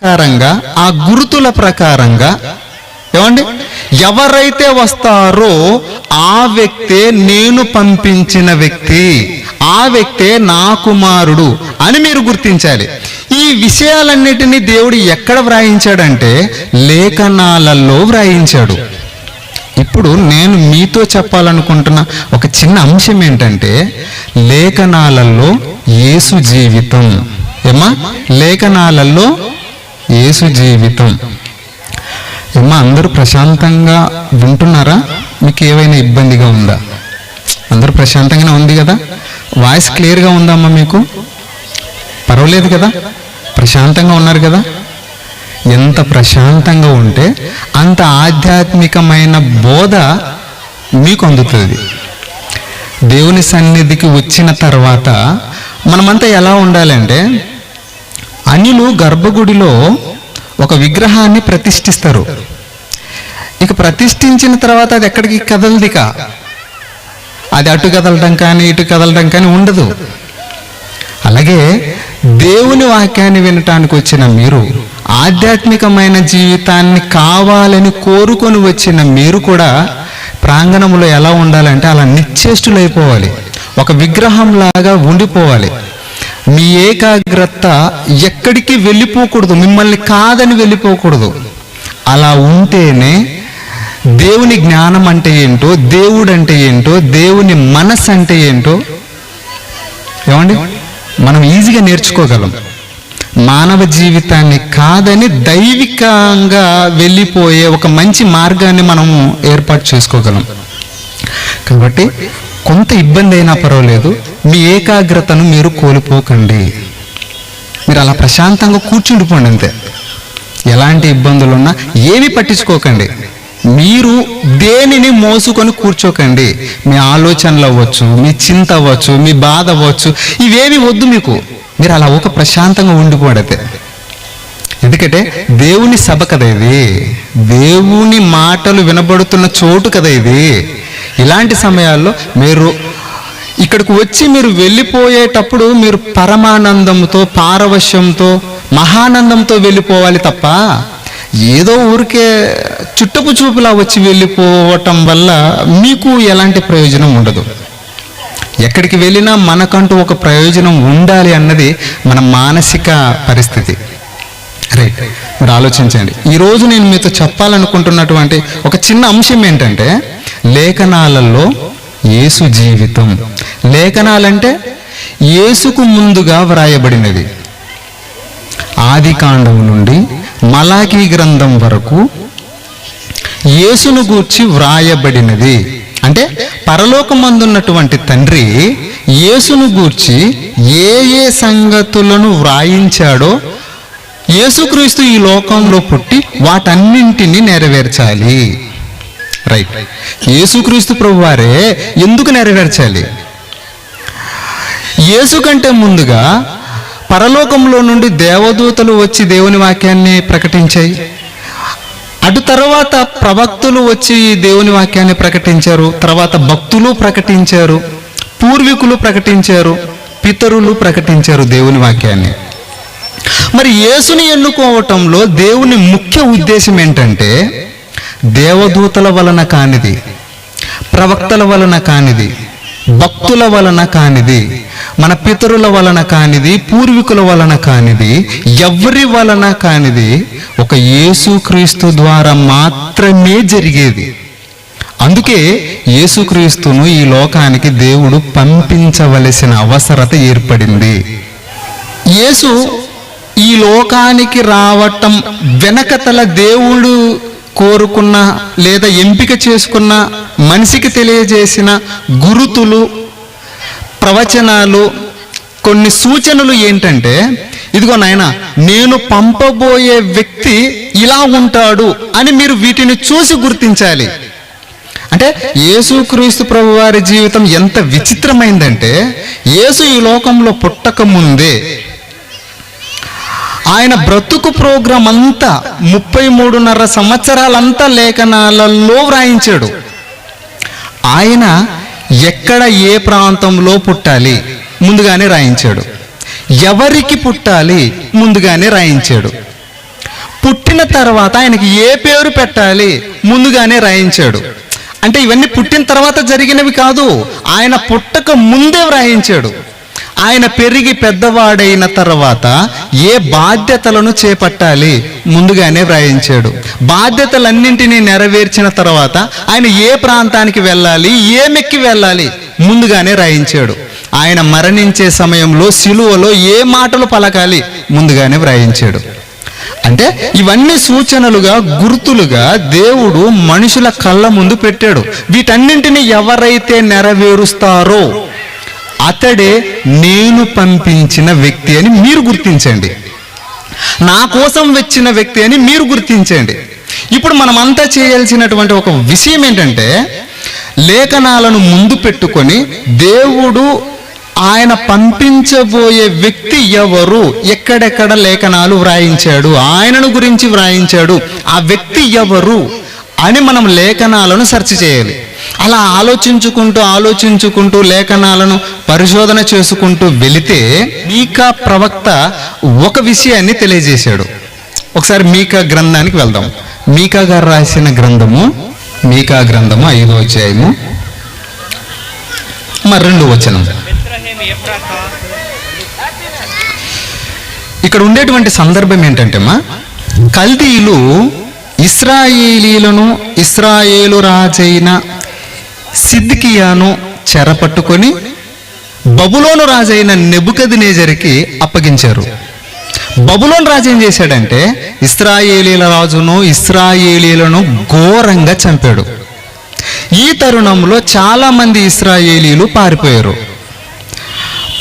ప్రకారంగా, ఆ గుర్తుల ప్రకారంగా ఏమండి, ఎవరైతే వస్తారో ఆ వ్యక్తే నేను పంపించిన వ్యక్తి, ఆ వ్యక్తే నా కుమారుడు అని మీరు గుర్తించాలి. ఈ విషయాలన్నిటినీ దేవుడు ఎక్కడ వ్రాయించాడంటే లేఖనాలలో వ్రాయించాడు. ఇప్పుడు నేను మీతో చెప్పాలనుకుంటున్న ఒక చిన్న అంశం ఏంటంటే లేఖనాలలో యేసు జీవితం. ఏమా, లేఖనాలలో యేసు జీవితం. ఏమా, అందరూ ప్రశాంతంగా వింటున్నారా? మీకు ఏమైనా ఇబ్బందిగా ఉందా? అందరూ ప్రశాంతంగానే ఉంది కదా? వాయిస్ క్లియర్గా ఉందమ్మా? మీకు పర్వాలేదు కదా? ప్రశాంతంగా ఉన్నారు కదా? ఎంత ప్రశాంతంగా ఉంటే అంత ఆధ్యాత్మికమైన బోధ మీకు అందుతుంది. దేవుని సన్నిధికి వచ్చిన తర్వాత మనమంతా ఎలా ఉండాలంటే, అనిలు గర్భగుడిలో ఒక విగ్రహాన్ని ప్రతిష్ఠిస్తారు. ఇక ప్రతిష్ఠించిన తర్వాత అది ఎక్కడికి కదలదిక, అది అటు కదలడం కానీ ఇటు కదలడం కానీ ఉండదు. అలాగే దేవుని వాక్యాన్ని వినటానికి వచ్చిన మీరు, ఆధ్యాత్మికమైన జీవితాన్ని కావాలని కోరుకొని వచ్చిన మీరు కూడా ప్రాంగణంలో ఎలా ఉండాలంటే అలా నిశ్చేష్టులైపోవాలి, ఒక విగ్రహంలాగా ఉండిపోవాలి. మీ ఏకాగ్రత ఎక్కడికి వెళ్ళిపోకూడదు, మిమ్మల్ని కాదని వెళ్ళిపోకూడదు. అలా ఉంటేనే దేవుని జ్ఞానం అంటే ఏంటో, దేవుడు అంటే ఏంటో, దేవుని మనస్సు అంటే ఏంటో ఏమండి మనం ఈజీగా నేర్చుకోగలం. మానవ జీవితాన్ని కాదని దైవికంగా వెళ్ళిపోయే ఒక మంచి మార్గాన్ని మనము ఏర్పాటు చేసుకోగలం. కాబట్టి కొంత ఇబ్బంది అయినా పర్వాలేదు, మీ ఏకాగ్రతను మీరు కోల్పోకండి. మీరు అలా ప్రశాంతంగా కూర్చుండిపోండి అంతే. ఎలాంటి ఇబ్బందులు ఉన్నా ఏమీ పట్టించుకోకండి. మీరు దేనిని మోసుకొని కూర్చోకండి. మీ ఆలోచనలు అవ్వచ్చు, మీ చింత అవ్వచ్చు, మీ బాధ అవ్వచ్చు, ఇవేమి వద్దు మీకు. మీరు అలా ఒక ప్రశాంతంగా ఉండిపోడతే. ఎందుకంటే దేవుని సభ కదా ఇది, దేవుని మాటలు వినబడుతున్న చోటు కదా ఇది. ఇలాంటి సమయాల్లో మీరు ఇక్కడికి వచ్చి మీరు వెళ్ళిపోయేటప్పుడు మీరు పరమానందంతో, పారవశ్యంతో, మహానందంతో వెళ్ళిపోవాలి తప్ప ఏదో ఊరికే చుట్టపు చూపులా వచ్చి వెళ్ళిపోవటం వల్ల మీకు ఎలాంటి ప్రయోజనం ఉండదు. ఎక్కడికి వెళ్ళినా మనకంటూ ఒక ప్రయోజనం ఉండాలి అన్నది మన మానసిక పరిస్థితి. రైట్, మీరు ఆలోచించండి. ఈరోజు నేను మీతో చెప్పాలనుకుంటున్నటువంటి ఒక చిన్న అంశం ఏంటంటే లేఖనాలలో యేసు జీవితం. లేఖనాలంటే యేసుకు ముందుగా వ్రాయబడినది. ఆది కాండం నుండి మలాకీ గ్రంథం వరకు యేసును గూర్చి వ్రాయబడినది. అంటే పరలోకమందున్నటువంటి తండ్రి యేసును గూర్చి ఏ ఏ సంగతులను వ్రాయించాడో యేసుక్రీస్తు ఈ లోకంలో పుట్టి వాటన్నింటినీ నెరవేర్చాలి. రైట్, యేసుక్రీస్తు ప్రభువారే ఎందుకు నెరవేర్చాలి? యేసు కంటే ముందుగా పరలోకంలో నుండి దేవదూతలు వచ్చి దేవుని వాక్యాన్ని ప్రకటించాయి. అటు తర్వాత ప్రవక్తలు వచ్చి దేవుని వాక్యాన్ని ప్రకటించారు. తర్వాత భక్తులు ప్రకటించారు, పూర్వీకులు ప్రకటించారు, పితరులు ప్రకటించారు దేవుని వాక్యాన్ని. మరి యేసుని ఎన్నుకోవటంలో దేవుని ముఖ్య ఉద్దేశం ఏంటంటే దేవదూతల వలన కానిది, ప్రవక్తల వలన కానిది, భక్తుల వలన కానిది, మన పితరుల వలన కానిది, పూర్వీకుల వలన కానిది, ఎవరి వలన కానిది ఒక యేసుక్రీస్తు ద్వారా మాత్రమే జరిగేది. అందుకే యేసుక్రీస్తును ఈ లోకానికి దేవుడు పంపించవలసిన అవసరత ఏర్పడింది. యేసు ఈ లోకానికి రావటం వెనకతల దేవుడు కోరుకున్న లేదా ఎంపిక చేసుకున్న, మనిషికి తెలియజేసిన గురుతులు, ప్రవచనాలు, కొన్ని సూచనలు ఏంటంటే, ఇదిగో నాయన నేను పంపబోయే వ్యక్తి ఇలా ఉంటాడు అని మీరు వీటిని చూసి గుర్తించాలి. అంటే యేసుక్రీస్తు ప్రభు వారి జీవితం ఎంత విచిత్రమైందంటే, యేసు ఈ లోకంలో పుట్టక ముందే ఆయన బ్రతుకు ప్రోగ్రాం అంతా 33.5 సంవత్సరాలంతా లేఖనాలలో వ్రాయించాడు. ఆయన ఎక్కడ ఏ ప్రాంతంలో పుట్టాలి ముందుగానే రాయించాడు, ఎవరికి పుట్టాలి ముందుగానే రాయించాడు. పుట్టిన తర్వాత ఆయనకి ఏ పేరు పెట్టాలి ముందుగానే రాయించాడు. అంటే ఇవన్నీ పుట్టిన తర్వాత జరిగినవి కాదు, ఆయన పుట్టక ముందే వ్రాయించాడు. ఆయన పెరిగి పెద్దవాడైన తర్వాత ఏ బాధ్యతలను చేపట్టాలి ముందుగానే వ్రాయించాడు. బాధ్యతలన్నింటినీ నెరవేర్చిన తర్వాత ఆయన ఏ ప్రాంతానికి వెళ్ళాలి, ఏ మెక్కి వెళ్ళాలి ముందుగానే రాయించాడు. ఆయన మరణించే సమయంలో సిలువలో ఏ మాటలు పలకాలి ముందుగానే వ్రాయించాడు. అంటే ఇవన్నీ సూచనలుగా, గుర్తులుగా దేవుడు మనుషుల కళ్ళ ముందు పెట్టాడు. వీటన్నింటినీ ఎవరైతే నెరవేరుస్తారో అతడే నేను పంపించిన వ్యక్తి అని మీరు గుర్తించండి, నా కోసం వచ్చిన వ్యక్తి అని మీరు గుర్తించండి. ఇప్పుడు మనమంతా చేయాల్సినటువంటి ఒక విషయం ఏంటంటే, లేఖనాలను ముందు పెట్టుకొని దేవుడు ఆయన పంపించబోయే వ్యక్తి ఎవరు, ఎక్కడెక్కడ లేఖనాలు వ్రాయించాడు, ఆయనను గురించి వ్రాయించాడు, ఆ వ్యక్తి ఎవరు అని మనం లేఖనాలను సెర్చ్ చేయాలి. అలా ఆలోచించుకుంటూ లేఖనాలను పరిశోధన చేసుకుంటూ వెళితే మీకా ప్రవక్త ఒక విషయాన్ని తెలియజేశాడు. ఒకసారి మీకా గ్రంథానికి వెళ్దాం. మీకా గారు రాసిన గ్రంథము, మీకా గ్రంథము 5వ అధ్యాయము 2వ వచనం. ఇక్కడ ఉండేటువంటి సందర్భం ఏంటంటే, కల్దీయులు ఇశ్రాయేలీలను ఇశ్రాయేలు రాజైన సిద్కియాను చెరపట్టుకొని బబులోను రాజైన నెబుకద్నెజరుకి అప్పగించారు. బబులోను రాజు ఏం చేశాడంటే ఇశ్రాయేలీల రాజును ఇశ్రాయేలీలను ఘోరంగా చంపాడు. ఈ తరుణంలో చాలా మంది ఇశ్రాయేలీలు పారిపోయారు.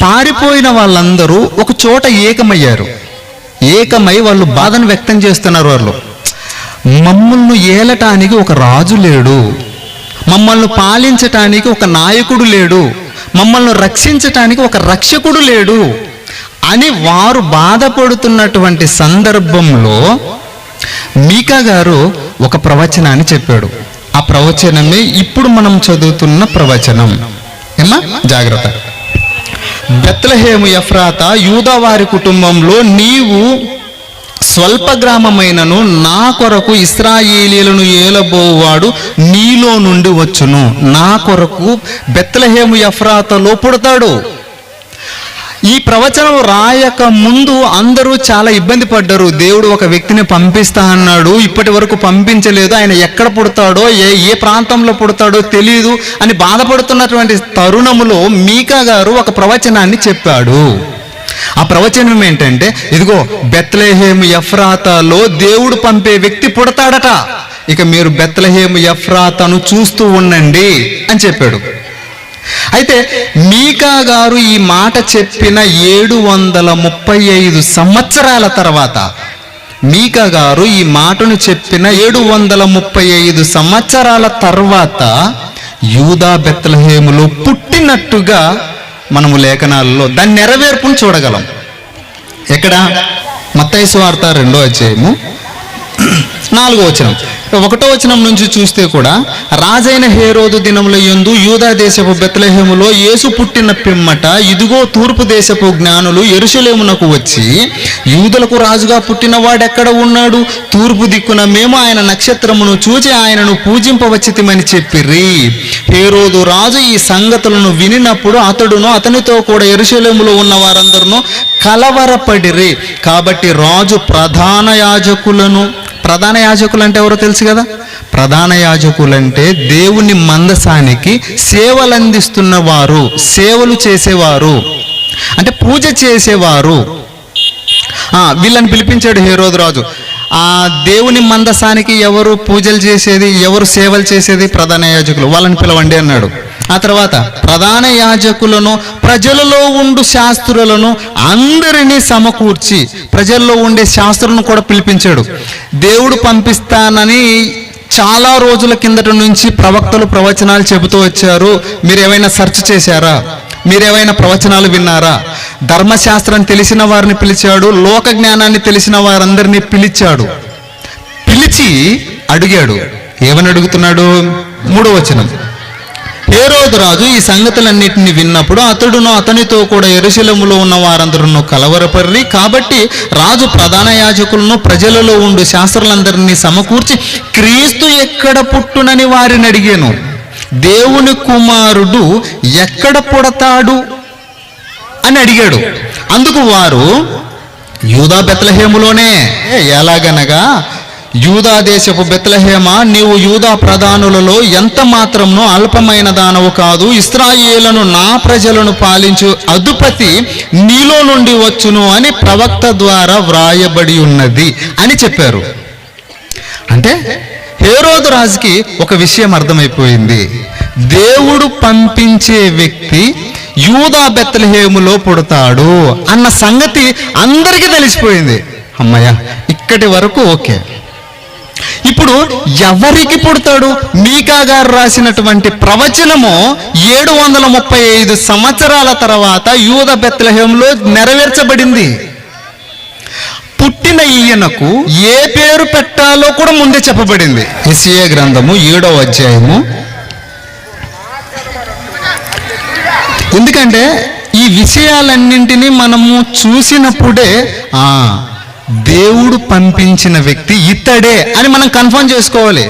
పారిపోయిన వాళ్ళందరూ ఒక చోట ఏకమయ్యారు. ఏకమై వాళ్ళు బాధను వ్యక్తం చేస్తున్నారు. వాళ్ళు, మమ్మల్ని ఏలటానికి ఒక రాజు లేడు, మమ్మల్ని పాలించటానికి ఒక నాయకుడు లేడు, మమ్మల్ని రక్షించటానికి ఒక రక్షకుడు లేడు అని వారు బాధపడుతున్నటువంటి సందర్భంలో మీకా గారు ఒక ప్రవచనాన్ని చెప్పాడు. ఆ ప్రవచనమే ఇప్పుడు మనం చదువుతున్న ప్రవచనం. ఏమా జాగ్రత్త. బెత్లెహేము ఎఫ్రాతా, యూదా వారి కుటుంబంలో నీవు స్వల్ప గ్రామమైనను నా కొరకు ఇశ్రాయేలీలను ఏలబోవాడు నీలో నుండి వచ్చును. నా కొరకు బెత్లెహేము ఎఫ్రాతాలో పుడతాడు. ఈ ప్రవచనం రాయక ముందు అందరూ చాలా ఇబ్బంది పడ్డారు. దేవుడు ఒక వ్యక్తిని పంపిస్తా అన్నాడు, ఇప్పటి వరకు పంపించలేదు, ఆయన ఎక్కడ పుడతాడో ఏ ప్రాంతంలో పుడతాడో తెలియదు అని బాధపడుతున్నటువంటి తరుణములో మీకా గారు ఒక ప్రవచనాన్ని చెప్పాడు. ఆ ప్రవచనం ఏంటంటే, ఇదిగో బెత్లెహేము ఎఫ్రాతాలో దేవుడు పంపే వ్యక్తి పుడతాడట, ఇక మీరు బెత్లెహేము ఎఫ్రాతాను చూస్తూ ఉండండి అని చెప్పాడు. అయితే మీకా గారు ఈ మాట చెప్పిన 735 సంవత్సరాల తర్వాత, మీకా గారు ఈ మాటను చెప్పిన 735 సంవత్సరాల తర్వాత యూదా బెత్లెహేములో పుట్టినట్టుగా మనము లేఖనాలలో దాని నెరవేర్పును చూడగలం. ఎక్కడ? మత్తయి సువార్త 2వ అధ్యాయము 4వ వచనం. 1వ వచనం నుంచి చూస్తే కూడా, రాజైన హేరోదు దినముల యందు యూదా దేశపు బెత్లెహేములో యేసు పుట్టిన పిమ్మట ఇదిగో తూర్పు దేశపు జ్ఞానులు యెరూషలేమునకు వచ్చి, యూదులకు రాజుగా పుట్టిన వాడెక్కడ ఉన్నాడు? తూర్పు దిక్కున మేము ఆయన నక్షత్రమును చూచి ఆయనను పూజింపవచ్చితిమని చెప్పిరి. హేరోదు రాజు ఈ సంగతులను వినినప్పుడు అతడును అతనితో కూడా యెరూషలేములో ఉన్న వారందరూ కలవరపడిరి. కాబట్టి రాజు ప్రధాన యాజకులు అంటే ఎవరో తెలుసు కదా? ప్రధాన యాజకులంటే దేవుని మందసానికి సేవలు అందిస్తున్న వారు, సేవలు చేసేవారు, అంటే పూజ చేసేవారు. వీళ్ళని పిలిపించాడు హేరోదు రాజు. ఆ దేవుని మందసానికి ఎవరు పూజలు చేసేది, ఎవరు సేవలు చేసేది? ప్రధాన యాజకులు. వాళ్ళని పిలవండి అన్నాడు. ఆ తర్వాత ప్రధాన యాజకులను, ప్రజలలో ఉండు శాస్త్రులను అందరినీ సమకూర్చి ప్రజల్లో ఉండే శాస్త్రులను కూడా పిలిపించాడు. దేవుడు పంపిస్తానని చాలా రోజుల కిందట నుంచి ప్రవక్తలు ప్రవచనాలు చెబుతూ వచ్చారు. మీరు ఏమైనా సెర్చ్ చేశారా? మీరేమైనా ప్రవచనాలు విన్నారా? ధర్మశాస్త్రం తెలిసిన వారిని పిలిచాడు, లోక జ్ఞానాన్ని తెలిసిన వారందరినీ పిలిచాడు. పిలిచి అడిగాడు. ఏమని అడుగుతున్నాడు? 3వ వచనం. హేరోదు రాజు ఈ సంగతులన్నిటిని విన్నప్పుడు అతడును అతనితో కూడా యెరూషలేములో ఉన్న వారందరూ కలవరపర్రి. కాబట్టి రాజు ప్రధాన యాజకులను ప్రజలలో ఉండు శాస్త్రులందరినీ సమకూర్చి క్రీస్తు ఎక్కడ పుట్టునని వారిని అడిగాను. దేవుని కుమారుడు ఎక్కడ పుడతాడు అని అడిగాడు. అందుకు వారు యూదా బెత్లెహేములోనే. ఎలాగనగా, యూదా దేశపు బెత్లెహేమ, నీవు యూదా ప్రధానులలో ఎంత మాత్రమునో అల్పమైన దానవు కాదు. ఇశ్రాయేలును నా ప్రజలను పాలించు అధిపతి నీలో నుండి వచ్చును అని ప్రవక్త ద్వారా వ్రాయబడి ఉన్నది అని చెప్పారు. అంటే హేరోదు రాజుకి ఒక విషయం అర్థమైపోయింది. దేవుడు పంపించే వ్యక్తి యూదా బెత్లెహేములో పుడతాడు అన్న సంగతి అందరికీ తెలిసిపోయింది. అమ్మయ్య, ఇక్కడి వరకు ఓకే. ఇప్పుడు ఎవరికి పుడతాడు? మీకా గారు రాసినటువంటి ప్రవచనము 735 సంవత్సరాల తర్వాత యూదా బెత్లెహేములో నెరవేర్చబడింది. పుట్టిన ఈయనకు ఏ పేరు పెట్టాలో కూడా ముందే చెప్పబడింది. యెషయా గ్రంథము 7వ అధ్యాయము. ఎందుకంటే ఈ విషయాలన్నింటినీ మనము చూసినప్పుడే దేవుడు పంపించిన వ్యక్తి ఇతడే అని మనం కన్ఫర్మ్ చేసుకోవాలి.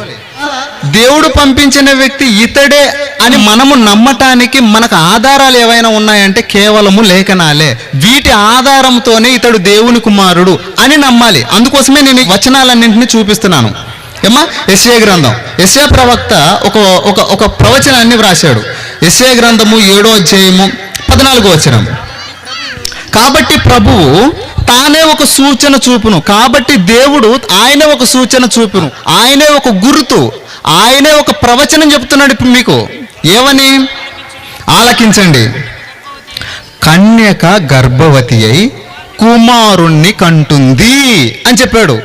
దేవుడు పంపించిన వ్యక్తి ఇతడే అని మనము నమ్మటానికి మనకు ఆధారాలు ఏవైనా ఉన్నాయంటే కేవలము లేఖనాలే. వీటి ఆధారంతోనే ఇతడు దేవుని కుమారుడు అని నమ్మాలి. అందుకోసమే నేను వచనాలన్నింటినీ చూపిస్తున్నాను. ఏమా, యెషయా గ్రంథం, యెషయా ప్రవక్త ఒక ప్రవచనాన్ని వ్రాశాడు. యెషయా గ్రంథము 7వ అధ్యాయము 14వ వచనం. కాబట్టి ప్రభువు తానే ఒక సూచన చూపును. కాబట్టి దేవుడు ఆయనే ఒక సూచన చూపును, ఆయనే ఒక గుర్తు, ఆయనే ఒక ప్రవచనం చెప్తున్నాడు. ఇప్పుడు మీకు ఏమని? ఆలకించండి. కన్యక గర్భవతి అయి కుమారుణ్ణి కంటుంది అని చెప్పాడు.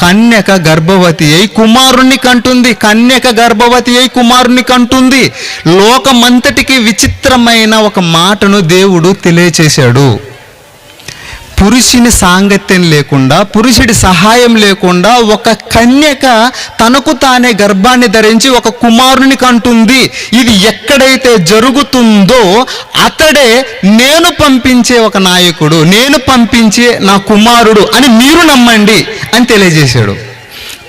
కన్యక గర్భవతి అయి కుమారుణ్ణి కంటుంది. కన్యక గర్భవతి అయి కుమారుణ్ణి కంటుంది. లోకమంతటికి విచిత్రమైన ఒక మాటను దేవుడు తెలియచేశాడు. పురుషుని సాంగత్యం లేకుండా, పురుషుడి సహాయం లేకుండా ఒక కన్యక తనకు తానే గర్భాన్ని ధరించి ఒక కుమారుని కంటుంది. ఇది ఎక్కడైతే జరుగుతుందో అతడే నేను పంపించే ఒక నాయకుడు, నేను పంపించే నా కుమారుడు అని మీరు నమ్మండి అని తెలియజేశాడు.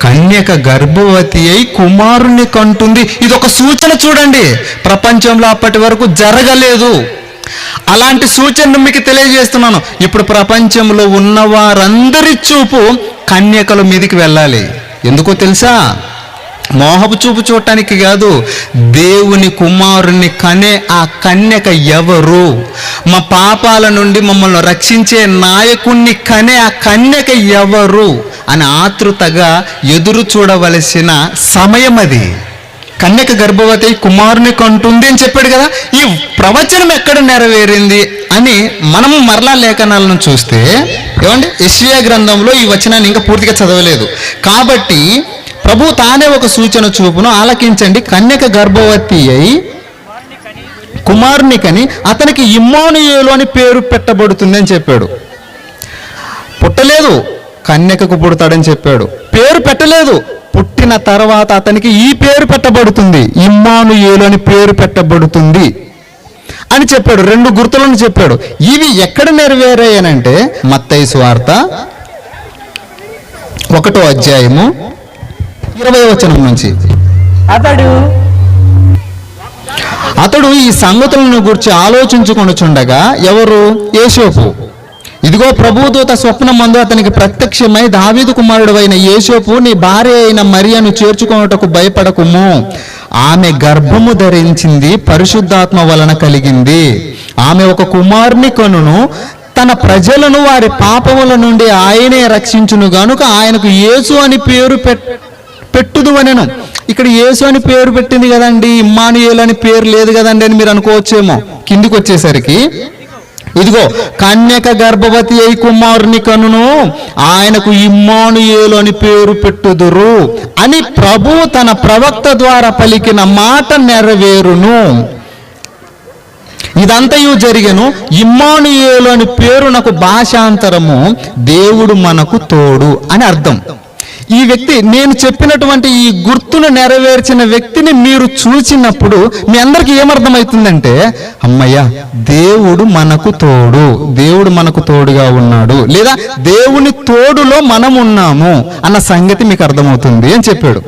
కన్యక గర్భవతి అయి కుమారుని కంటుంది. ఇది ఒక సూచన. చూడండి, ప్రపంచంలో అప్పటి వరకు జరగలేదు. అలాంటి సూచనను మీకు తెలియజేస్తున్నాను. ఇప్పుడు ప్రపంచంలో ఉన్న వారందరి చూపు కన్యకల మీదకి వెళ్ళాలి. ఎందుకో తెలుసా? మోహపు చూపు చూడటానికి కాదు, దేవుని కుమారుని కనే ఆ కన్యక ఎవరు, మా పాపాల నుండి మమ్మల్ని రక్షించే నాయకుణ్ణి కనే ఆ కన్యక ఎవరు అని ఆతృతగా ఎదురు చూడవలసిన సమయం అది. కన్యక గర్భవతి కుమారుని కంటుంది అని చెప్పాడు కదా. ఈ ప్రవచనం ఎక్కడ నెరవేరింది అని మనము మరలా లేఖనాలను చూస్తే, ఏమండి, యెషయా గ్రంథంలో ఈ వచనాన్ని ఇంకా పూర్తిగా చదవలేదు కాబట్టి ప్రభు తానే ఒక సూచన చూపును. ఆలకించండి. కన్యక గర్భవతి అయి కుమారుని కని అతనికి ఇమ్మానుయేలు అని పేరు పెట్టబడుతుంది అని చెప్పాడు. పుట్టలేదు, కన్యకకు పుడతాడని చెప్పాడు. పేరు పెట్టలేదు. పుట్టిన తర్వాత అతనికి ఈ పేరు పెట్టబడుతుంది, ఇమ్మానుయేలు అని పేరు పెట్టబడుతుంది అని చెప్పాడు. 2 గుర్తులను చెప్పాడు. ఇవి ఎక్కడ నెరవేరాయనంటే మత్తయి సువార్త 1వ అధ్యాయము 20వ వచనం నుంచి. అతడు ఈ సంగతులను గురించి ఆలోచించుకొనుచుండగా, ఎవరు? యోసేపు. ఇదిగో ప్రభుదూత స్వప్నమందు అతనికి ప్రత్యక్షమై, దావీదు కుమారుడు అయిన యోసేపు, నీ భార్య అయిన మరియను చేర్చుకొనుటకు భయపడకుము. ఆమె గర్భము ధరించింది, పరిశుద్ధాత్మ వలన కలిగింది. ఆమె ఒక కుమారుని కనును. తన ప్రజలను వారి పాపముల నుండి ఆయనే రక్షించును గనుక ఆయనకు యేసు అని పేరు పెట్టుదు అనెను. ఇక్కడ యేసు అని పేరు పెట్టింది కదండి, ఇమ్మానుయేలు అని పేరు లేదు కదండి అని మీరు అనుకోవచ్చేమో. కిందికి వచ్చేసరికి, ఇదిగో కన్యక గర్భవతి అయి కుమారుని కనును, ఆయనకు ఇమ్మానుయేలు అని పేరు పెట్టుదురు అని ప్రభు తన ప్రవక్త ద్వారా పలికిన మాట నెరవేరును. ఇదంతయు జరిగెను. ఇమ్మానుయేలు అని పేరు నాకు భాషాంతరము దేవుడు మనకు తోడు అని అర్థం. ఈ వ్యక్తి, నేను చెప్పినటువంటి ఈ గుర్తును నెరవేర్చిన వ్యక్తిని మీరు చూసినప్పుడు మీ అందరికీ ఏమర్థమవుతుందంటే, అమ్మయ్య, దేవుడు మనకు తోడు, దేవుడు మనకు తోడుగా ఉన్నాడు, లేదా దేవుని తోడులో మనం ఉన్నాము అన్న సంగతి మీకు అర్థమవుతుంది అని చెప్పాడు.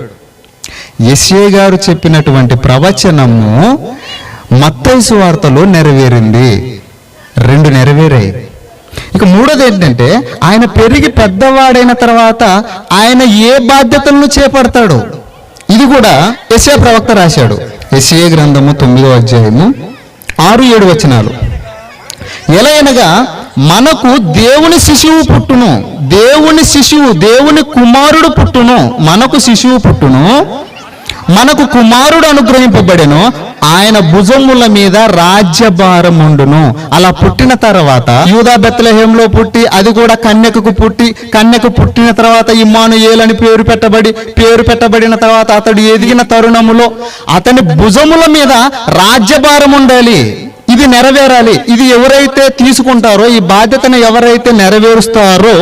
యెషయా గారు చెప్పినటువంటి ప్రవచనము మత్తయి సువార్తలో నెరవేరింది. 2 నెరవేరాయి. ఇక మూడోది ఏంటంటే, ఆయన పెరిగి పెద్దవాడైన తర్వాత ఆయన ఏ బాధ్యతలను చేపడతాడు, ఇది కూడా యెషయా ప్రవక్త రాశాడు. యెషయా గ్రంథము 9వ అధ్యాయము 6-7 వచనాలు. ఎలా అనగా, మనకు దేవుని శిశువు పుట్టును, దేవుని శిశువు, దేవుని కుమారుడు పుట్టును, మనకు శిశువు పుట్టును, మనకు కుమారుడు అనుగ్రహింపబడెను, ఆయన భుజముల మీద రాజ్యభారం ఉండును. అలా పుట్టిన తర్వాత యూదా బెత్లెహేంలో పుట్టి, అది కూడా కన్యకు పుట్టిన తర్వాత ఇమ్మానుయేలు అని పేరు పెట్టబడిన తర్వాత అతడు ఎదిగిన తరుణములో అతని భుజముల మీద రాజ్యభారం ఉండాలి. ఇది నెరవేరాలి. ఇది ఎవరైతే తీసుకుంటారో, ఈ బాధ్యతను ఎవరైతే నెరవేరుస్తారో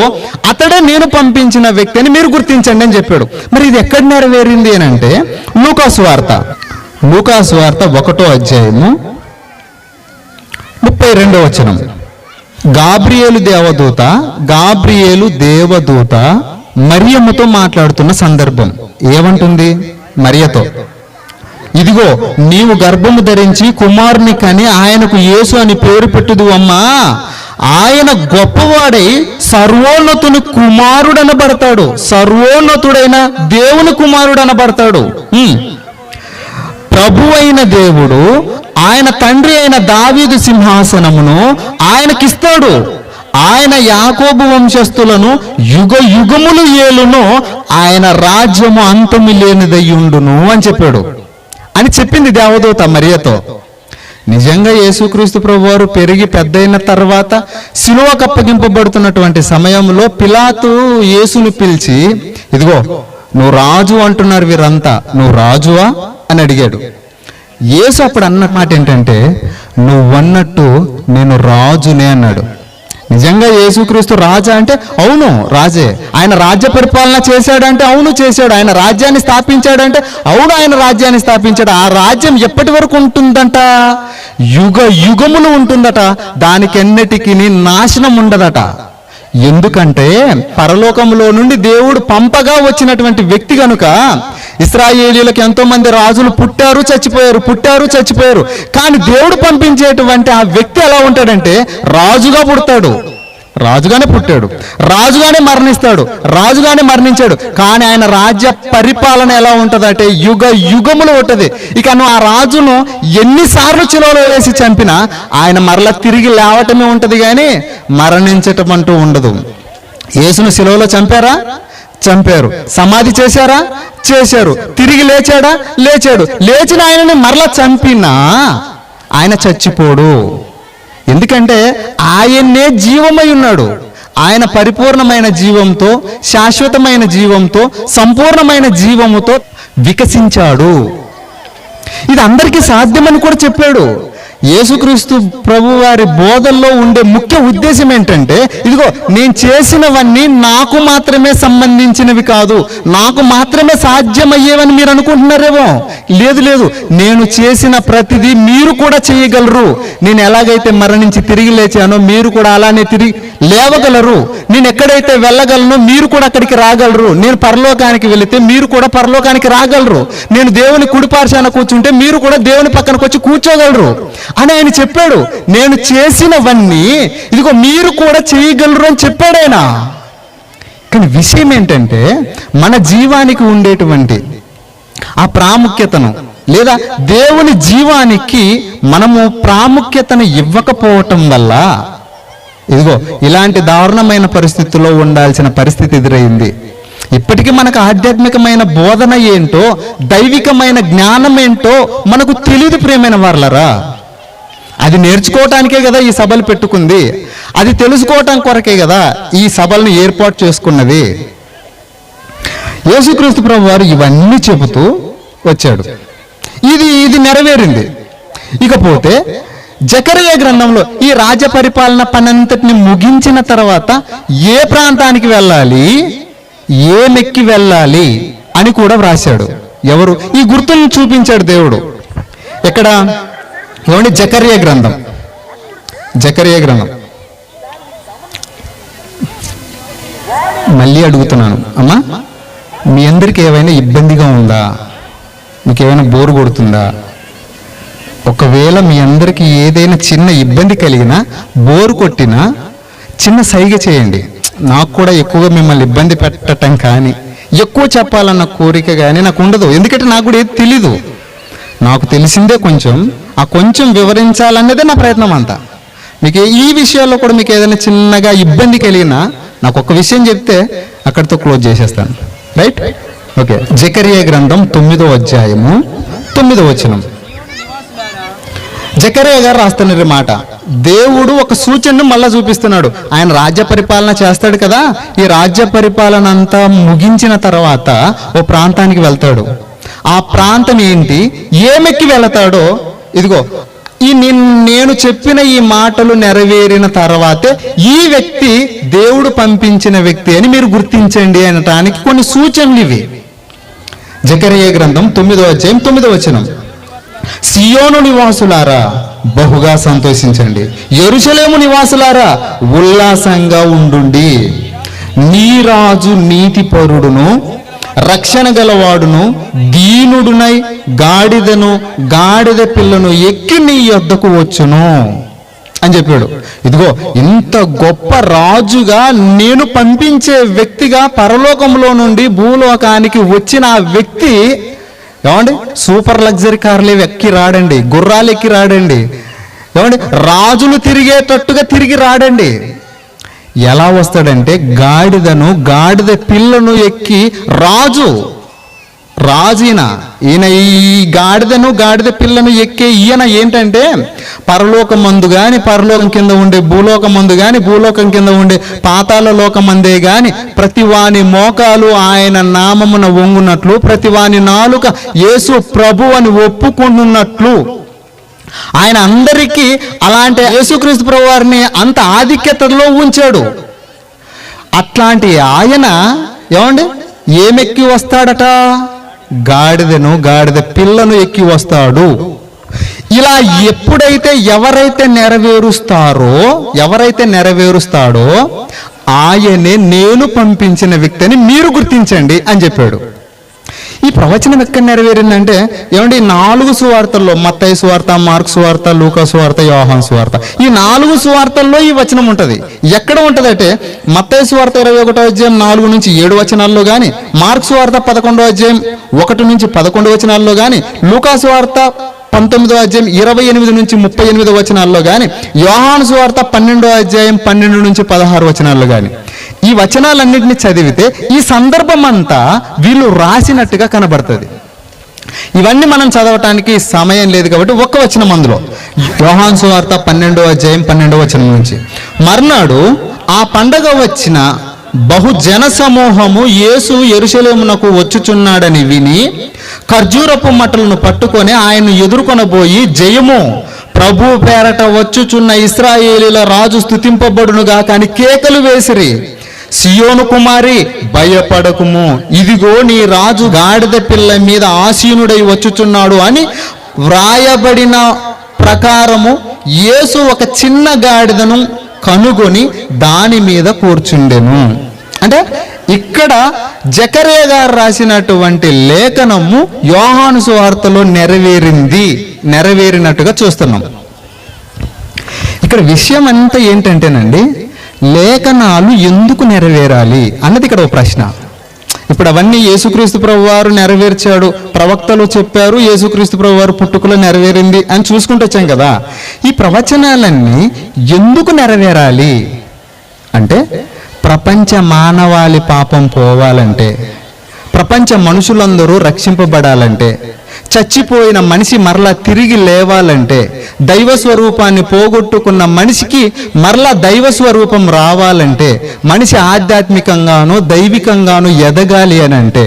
అతడే నేను పంపించిన వ్యక్తి అని మీరు గుర్తించండి అని చెప్పాడు. మరి ఇది ఎక్కడ నెరవేరింది అని అంటే, లూకాసు వార్త 1వ అధ్యాయము 32వ వచనం. గాబ్రియేలు దేవదూత మరియమ్మతో మాట్లాడుతున్న సందర్భం. ఏమంటుంది మరియతో? ఇదిగో, నీవు గర్భము ధరించి కుమారుని కని ఆయనకు యేసు అని పేరు పెట్టుదు అమ్మా. ఆయన గొప్పవాడై సర్వోన్నతుని కుమారుడనబడతాడు, సర్వోన్నతుడైన దేవుని కుమారుడనబడతాడు. ప్రభు అయిన దేవుడు ఆయన తండ్రి అయిన దావీదు సింహాసనమును ఆయనకిస్తాడు. ఆయన యాకోబు వంశస్థులను యుగ యుగములు ఏలును, ఆయన రాజ్యము అంతము లేనిదయ్యుండును అని చెప్పాడు అని చెప్పింది దేవదూత మరియతో. నిజంగా యేసుక్రీస్తు ప్రభువారు పెరిగి పెద్దయిన తర్వాత సిలువకు అప్పగింపబడుతున్నటువంటి సమయంలో పిలాతు యేసును పిలిచి, ఇదిగో నువ్వు రాజు అంటున్నారు వీరంతా, నువ్వు రాజువా అని అడిగాడు. యేసు అప్పుడు అన్న మాట ఏంటంటే, నువ్వన్నట్టు నేను రాజునే అన్నాడు. నిజంగా యేసుక్రీస్తు రాజా అంటే అవును రాజే. ఆయన రాజ్య పరిపాలన చేశాడంటే అవును చేశాడు. ఆయన రాజ్యాన్ని స్థాపించాడంటే అవును ఆయన రాజ్యాన్ని స్థాపించాడు. ఆ రాజ్యం ఎప్పటి వరకు ఉంటుందంట? యుగ యుగములు ఉంటుందట. దానికెన్నిటికి నాశనం ఉండదట. ఎందుకంటే పరలోకంలో నుండి దేవుడు పంపగా వచ్చినటువంటి వ్యక్తి కనుక. ఇశ్రాయేలీయులకు ఎంతో మంది రాజులు పుట్టారు చచ్చిపోయారు. కానీ దేవుడు పంపించేటువంటి ఆ వ్యక్తి ఎలా ఉంటాడంటే, రాజుగా పుడతాడు, రాజుగానే పుట్టాడు, రాజుగానే మరణిస్తాడు, రాజుగానే మరణించాడు. కానీ ఆయన రాజ్య పరిపాలన ఎలా ఉంటుందంటే యుగ యుగములు ఉంటుంది. ఇక నువ్వు ఆ రాజును ఎన్నిసార్లు చిలువలో వేసి చంపినా ఆయన మరలా తిరిగి లేవటమే ఉంటుంది, కానీ మరణించటం అంటూ ఉండదు. యేసును శిలువలో చంపారు, సమాధి చేశారు, తిరిగి లేచాడు. లేచిన ఆయనని మరలా చంపినా ఆయన చచ్చిపోడు. ఎందుకంటే ఆయన్నే జీవమై ఉన్నాడు. ఆయన పరిపూర్ణమైన జీవంతో, శాశ్వతమైన జీవంతో, సంపూర్ణమైన జీవముతో వికసించాడు. ఇది అందరికీ సాధ్యమని కూడా చెప్పాడు. యేసుక్రీస్తు ప్రభు వారి బోధల్లో ఉండే ముఖ్య ఉద్దేశం ఏంటంటే, ఇదిగో నేను చేసినవన్నీ నాకు మాత్రమే సంబంధించినవి కాదు, నాకు మాత్రమే సాధ్యమయ్యేవని మీరు అనుకుంటున్నారేమో. లేదు, నేను చేసిన ప్రతిదీ మీరు కూడా చేయగలరు. నేను ఎలాగైతే మరణించి తిరిగి లేచానో మీరు కూడా అలానే తిరిగి లేవగలరు. నేను ఎక్కడైతే వెళ్ళగలను మీరు కూడా అక్కడికి రాగలరు. నేను పరలోకానికి వెళితే మీరు కూడా పరలోకానికి రాగలరు. నేను దేవుని కుడిపార్శాన కూర్చుంటే మీరు కూడా దేవుని పక్కనకు వచ్చి కూర్చోగలరు అని ఆయన చెప్పాడు. నేను చేసినవన్నీ ఇదిగో మీరు కూడా చేయగలరు అని చెప్పాడు ఆయన. కానీ విషయం ఏంటంటే, మన జీవానికి ఉండేటువంటి ఆ ప్రాముఖ్యతను, లేదా దేవుని జీవానికి మనము ప్రాముఖ్యతను ఇవ్వకపోవటం వల్ల ఇదిగో ఇలాంటి దారుణమైన పరిస్థితుల్లో ఉండాల్సిన పరిస్థితి ఎదురైంది. ఇప్పటికీ మనకు ఆధ్యాత్మికమైన బోధన ఏంటో, దైవికమైన జ్ఞానం ఏంటో మనకు తెలియదు ప్రియమైన వారలారా. అది నేర్చుకోవటానికే కదా ఈ సభలు పెట్టుకుంది, అది తెలుసుకోవటం కొరకే కదా ఈ సభలను ఏర్పాటు చేసుకున్నది. యేసుక్రీస్తు ప్రభు వారు ఇవన్నీ చెబుతూ వచ్చాడు. ఇది నెరవేరింది. ఇకపోతే జకరియా గ్రంథంలో ఈ రాజ్య పరిపాలన పనంతటిని ముగించిన తర్వాత ఏ ప్రాంతానికి వెళ్ళాలి, ఏమెక్కి వెళ్ళాలి అని కూడా వ్రాశాడు. ఎవరు? ఈ గుర్తులను చూపించాడు దేవుడు. ఎక్కడ? ఏమండి, జకర్యా గ్రంథం. మళ్ళీ అడుగుతున్నాను అమ్మా, మీ అందరికి ఏమైనా ఇబ్బందిగా ఉందా? మీకు ఏమైనా బోరు కొడుతుందా? ఒకవేళ మీ అందరికీ ఏదైనా చిన్న ఇబ్బంది కలిగినా, బోరు కొట్టినా చిన్న సైగ చేయండి. నాకు కూడా ఎక్కువగా మిమ్మల్ని ఇబ్బంది పెట్టడం కానీ, ఎక్కువ చెప్పాలన్న కోరిక కానీ నాకు ఉండదు. ఎందుకంటే నాకు కూడా ఏది తెలీదు. నాకు తెలిసిందే కొంచెం, ఆ కొంచెం వివరించాలన్నదే నా ప్రయత్నం అంతా. మీకు ఈ విషయాల్లో కూడా మీకు ఏదైనా చిన్నగా ఇబ్బంది కలిగినా నాకు ఒక విషయం చెప్తే అక్కడితో క్లోజ్ చేసేస్తాను. రైట్? ఓకే. జకర్యా గ్రంథం 9వ అధ్యాయము 9వ వచనం. జకర్యా గారు రాస్తున్నారు మాట. దేవుడు ఒక సూచనను మళ్ళా చూపిస్తున్నాడు. ఆయన రాజ్య పరిపాలన చేస్తాడు కదా. ఈ రాజ్య పరిపాలన అంతా ముగించిన తర్వాత ఓ ప్రాంతానికి వెళ్తాడు. ఆ ప్రాంతం ఏంటి, ఏమెక్కి వెళతాడో, ఇదిగో నేను చెప్పిన ఈ మాటలు నెరవేరిన తర్వాతే ఈ వ్యక్తి దేవుడు పంపించిన వ్యక్తి అని మీరు గుర్తించండి అనటానికి కొన్ని సూచనలు ఇవి. జకర్యా గ్రంథం 9వ అధ్యాయం 9వ వచనం. సియోను నివాసులారా బహుగా సంతోషించండి, యెరూషలేము నివాసులారా ఉల్లాసంగా ఉండుండి. నీ రాజు నీతిపరుడును రక్షణ గలవాడును దీనుడునై గాడిద పిల్లను ఎక్కి నీ యొద్దకు వచ్చును అని చెప్పాడు. ఇదిగో ఇంత గొప్ప రాజుగా నేను పంపించే వ్యక్తిగా పరలోకంలో నుండి భూలోకానికి వచ్చిన ఆ వ్యక్తి ఏమండి సూపర్ లగ్జరీ కార్లు ఎక్కి రాడండి, గుర్రాలు ఎక్కి రాడండి, ఏమండి రాజులు తిరిగేటట్టుగా తిరిగి రాడండి. ఎలా వస్తాడంటే గాడిద పిల్లను ఎక్కి రాజున ఈయన ఈ గాడిద పిల్లను ఎక్కే ఈయన ఏంటంటే పరలోకమందు గాని, పరలోకం కింద ఉండే భూలోకమందు గాని, భూలోకం కింద ఉండే పాతాళ లోకమందే గాని ప్రతివాని మోకాలు ఆయన నామమున వంగునట్లు, ప్రతివాని నాలుక యేసు ప్రభు అని ఒప్పుకుంటున్నట్లు ఆయన అందరికీ అలాంటి యేసుక్రీస్తు ప్రభు వారిని అంత ఆధిక్యతలో ఉంచాడు. అట్లాంటి ఆయన ఏమండి ఏమెక్కి వస్తాడట? గాడిద పిల్లను ఎక్కి వస్తాడు. ఇలా ఎప్పుడైతే ఎవరైతే నెరవేరుస్తాడో ఆయనే నేను పంపించిన వ్యక్తి అని మీరు గుర్తించండి అని చెప్పాడు. ఈ ప్రవచనం ఎక్కడ నెరవేరిందంటే ఏమంటే ఈ 4 సువార్తల్లో, మత్తయి సువార్త, మార్కు సువార్త, లూకా సువార్త, యోహాను సువార్త, ఈ 4 సువార్తల్లో ఈ వచనం ఉంటుంది. ఎక్కడ ఉంటుందంటే మత్తయి సువార్త 21వ అధ్యాయం 4 నుంచి 7 వచనాల్లో కానీ, మార్కు సువార్త 11వ అధ్యాయం 1 నుంచి 11 వచనాల్లో కానీ, లూకా సువార్త 19వ అధ్యాయం 28 నుంచి 38 వచనాల్లో కానీ, యోహాను సువార్త 12వ అధ్యాయం 12 నుంచి 16 వచనాల్లో కానీ, ఈ వచనాలన్నింటినీ చదివితే ఈ సందర్భం అంతా వీళ్ళు రాసినట్టుగా కనబడుతుంది. ఇవన్నీ మనం చదవటానికి సమయం లేదు కాబట్టి ఒక్క వచనం అందులో, యోహాను సువార్త 12వ అధ్యాయం 12వ వచనం నుంచి. మర్నాడు ఆ పండగ వచ్చిన బహుజన సమూహము యేసు యెరూషలేమునకు వచ్చుచున్నాడని విని ఖర్జూరపు మట్టలను పట్టుకొని ఆయన్ను ఎదుర్కొనబోయి, జయము, ప్రభు పేరట వచ్చుచున్న ఇశ్రాయేలీల రాజు స్తుతింపబడునుగా కానీ కేకలు వేసిరి. సియోను కుమారి భయపడకుము, ఇదిగో నీ రాజు గాడిద పిల్ల మీద ఆసీనుడై వచ్చుచున్నాడు అని వ్రాయబడిన ప్రకారము యేసు ఒక చిన్న గాడిదను కనుగొని దాని మీద కూర్చుండెను. అంటే ఇక్కడ జకర్యా గారు రాసినటువంటి లేఖనము యోహాను సువార్తలో నెరవేరినట్టుగా చూస్తున్నాం. ఇక్కడ విషయం అంతా ఏంటంటేనండి, లేఖనాలు ఎందుకు నెరవేరాలి అన్నది ఇక్కడ ఒక ప్రశ్న. ఇప్పుడు అవన్నీ యేసుక్రీస్తు ప్రభు వారు నెరవేర్చాడు, ప్రవక్తలు చెప్పారు, యేసుక్రీస్తు ప్రభు వారు పుట్టుకలో నెరవేరింది అని చూసుకుంటూ వచ్చాం కదా. ఈ ప్రవచనాలన్నీ ఎందుకు నెరవేరాలి అంటే, ప్రపంచ మానవాళి పాపం పోవాలంటే, ప్రపంచ మనుషులందరూ రక్షింపబడాలంటే, చచ్చిపోయిన మనిషి మరలా తిరిగి లేవాలంటే, దైవ స్వరూపాన్ని పోగొట్టుకున్న మనిషికి మరలా దైవ స్వరూపం రావాలంటే, మనిషి ఆధ్యాత్మికంగాను దైవికంగాను ఎదగాలి అని అంటే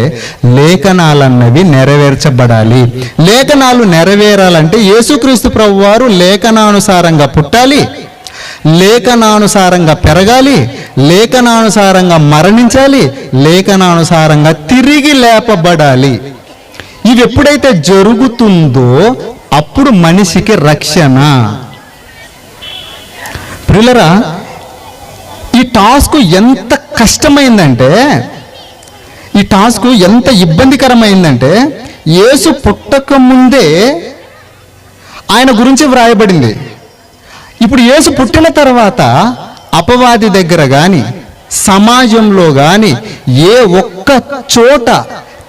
లేఖనాలన్నవి నెరవేర్చబడాలి. లేఖనాలు నెరవేరాలంటే యేసుక్రీస్తు ప్రభువారు లేఖనానుసారంగా పుట్టాలి, లేఖనానుసారంగా పెరగాలి, లేఖనానుసారంగా మరణించాలి, లేఖనానుసారంగా తిరిగి లేపబడాలి. ఇవి ఎప్పుడైతే జరుగుతుందో అప్పుడు మనిషికి రక్షణ. ప్రియులరా, ఈ టాస్క్ ఎంత కష్టమైందంటే, ఈ టాస్క్ ఎంత ఇబ్బందికరమైందంటే, యేసు పుట్టక ముందే ఆయన గురించి వ్రాయబడింది. ఇప్పుడు యేసు పుట్టిన తర్వాత అపవాది దగ్గర కానీ సమాజంలో కానీ ఏ ఒక్క చోట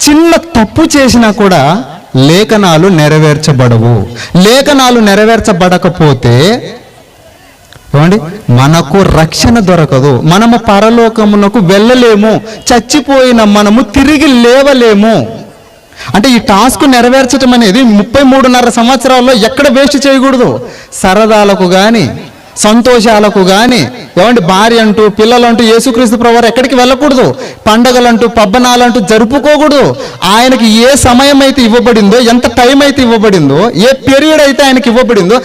చిన్న తప్పు చేసినా కూడా లేఖనాలు నెరవేర్చబడవు. లేఖనాలు నెరవేర్చబడకపోతే ఏమండి, మనకు రక్షణ దొరకదు. మనము పరలోకమునకు వెళ్ళలేము. చచ్చిపోయిన మనము తిరిగి లేవలేము. అంటే ఈ టాస్క్ నెరవేర్చడం అనేది 33.5 సంవత్సరాల్లో ఎక్కడ వేస్ట్ చేయకూడదు. సరదాలకు కానీ, సంతోషాలకు కానీ, ఏమంటే భార్య అంటూ పిల్లలంటూ యేసుక్రీస్తు ప్రభువారు ఎక్కడికి వెళ్ళకూడదు. పండగలంటూ పబ్బనాలంటూ జరుపుకోకూడదు. ఆయనకి ఏ సమయం అయితే ఇవ్వబడిందో, ఎంత టైం అయితే ఇవ్వబడిందో, ఏ పీరియడ్ అయితే ఆయనకి ఇవ్వబడిందో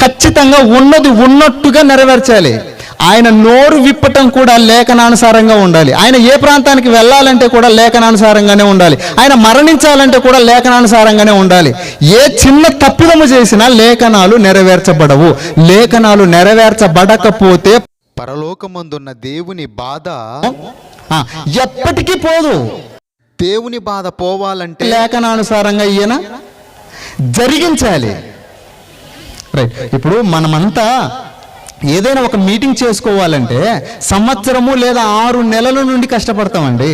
ఖచ్చితంగా ఉన్నది ఉన్నట్టుగా నెరవేర్చాలి. ఆయన నోరు విప్పటం కూడా లేఖనానుసారంగా ఉండాలి. ఆయన ఏ ప్రాంతానికి వెళ్ళాలంటే కూడా లేఖనానుసారంగానే ఉండాలి. ఆయన మరణించాలంటే కూడా లేఖనానుసారంగానే ఉండాలి. ఏ చిన్న తప్పిదము చేసినా లేఖనాలు నెరవేర్చబడవు. లేఖనాలు నెరవేర్చబడకపోతే పరలోకమందున్న దేవుని బాధ ఎప్పటికీ పోదు. దేవుని బాధ పోవాలంటే లేఖనానుసారంగా ఈయన జరిగించాలి. రైట్. ఇప్పుడు మనమంతా ఏదైనా ఒక మీటింగ్ చేసుకోవాలంటే సంవత్సరము లేదా 6 నెలల నుండి కష్టపడతామండి.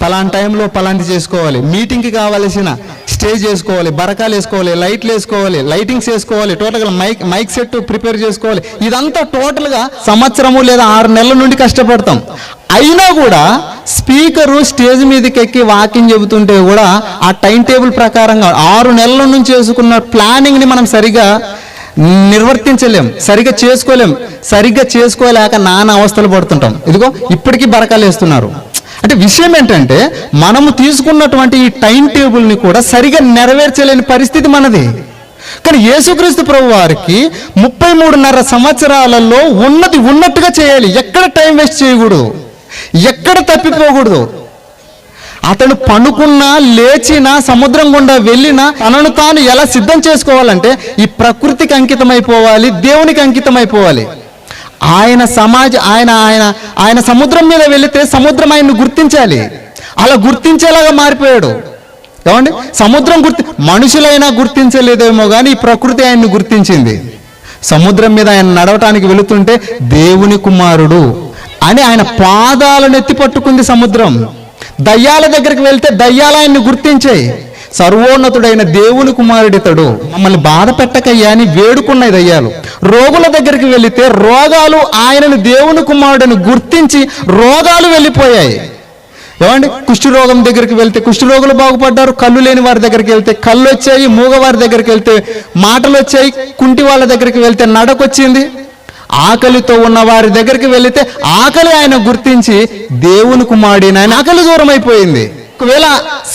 పలానా టైంలో పలాంటి చేసుకోవాలి, మీటింగ్కి కావలసిన స్టేజ్ వేసుకోవాలి, బరకాలు వేసుకోవాలి, లైట్లు వేసుకోవాలి, లైటింగ్స్ వేసుకోవాలి, టోటల్గా మైక్ సెట్ ప్రిపేర్ చేసుకోవాలి. ఇదంతా టోటల్గా సంవత్సరము లేదా 6 నెలల నుండి కష్టపడతాం. అయినా కూడా స్పీకరు స్టేజ్ మీదకి ఎక్కి వాకింగ్ చెబుతుంటే కూడా ఆ టైం టేబుల్ ప్రకారంగా 6 నెలల నుంచి చేసుకున్న ప్లానింగ్ని మనం సరిగా నిర్వర్తించలేం, సరిగ్గా చేసుకోలేం. సరిగ్గా చేసుకోలేక నానా అవస్థలు పడుతుంటాం. ఇదిగో ఇప్పటికీ బరకాలు వేస్తున్నారు. అంటే విషయం ఏంటంటే, మనము తీసుకున్నటువంటి ఈ టైం టేబుల్ని కూడా సరిగా నెరవేర్చలేని పరిస్థితి మనది. కానీ యేసుక్రీస్తు ప్రభు వారికి 33.5 సంవత్సరాలలో ఉన్నది ఉన్నట్టుగా చేయాలి. ఎక్కడ టైం వేస్ట్ చేయకూడదు, ఎక్కడ తప్పిపోకూడదు. అతను పనుకున్నా, లేచినా, సముద్రం గుండా వెళ్ళినా తనను తాను ఎలా సిద్ధం చేసుకోవాలంటే ఈ ప్రకృతికి అంకితమైపోవాలి, దేవునికి అంకితమైపోవాలి. ఆయన సముద్రం మీద వెళితే సముద్రం ఆయన్ని గుర్తించాలి. అలా గుర్తించేలాగా మారిపోయాడు. ఏమండి, సముద్రం మనుషులైనా గుర్తించలేదేమో కానీ ఈ ప్రకృతి ఆయన్ని గుర్తించింది. సముద్రం మీద ఆయన నడవటానికి వెళుతుంటే దేవుని కుమారుడు అని ఆయన పాదాలను ఎత్తి పట్టుకుంది సముద్రం. దయ్యాల దగ్గరికి వెళ్తే దయ్యాలు ఆయన్ని గుర్తించాయి. సర్వోన్నతుడైన దేవుని కుమారుడితడు, మమ్మల్ని బాధ పెట్టకయ్యా అని వేడుకున్నాయి దయ్యాలు. రోగుల దగ్గరికి వెళితే రోగాలు ఆయనను దేవుని కుమారుడిని గుర్తించి రోగాలు వెళ్ళిపోయాయి. ఏమండి, కుష్ఠరోగం దగ్గరికి వెళ్తే కుష్ఠరోగులు బాగుపడ్డారు. కళ్ళు లేని వారి దగ్గరికి వెళ్తే కళ్ళు వచ్చాయి. మూగవారి దగ్గరికి వెళ్తే మాటలు వచ్చాయి. కుంటి వాళ్ళ దగ్గరికి వెళ్తే నడకొచ్చింది. ఆకలితో ఉన్న వారి దగ్గరికి వెళితే ఆకలి ఆయన గుర్తించి దేవుని కుమారుడిని, ఆయన ఆకలి దూరం అయిపోయింది. ఒకవేళ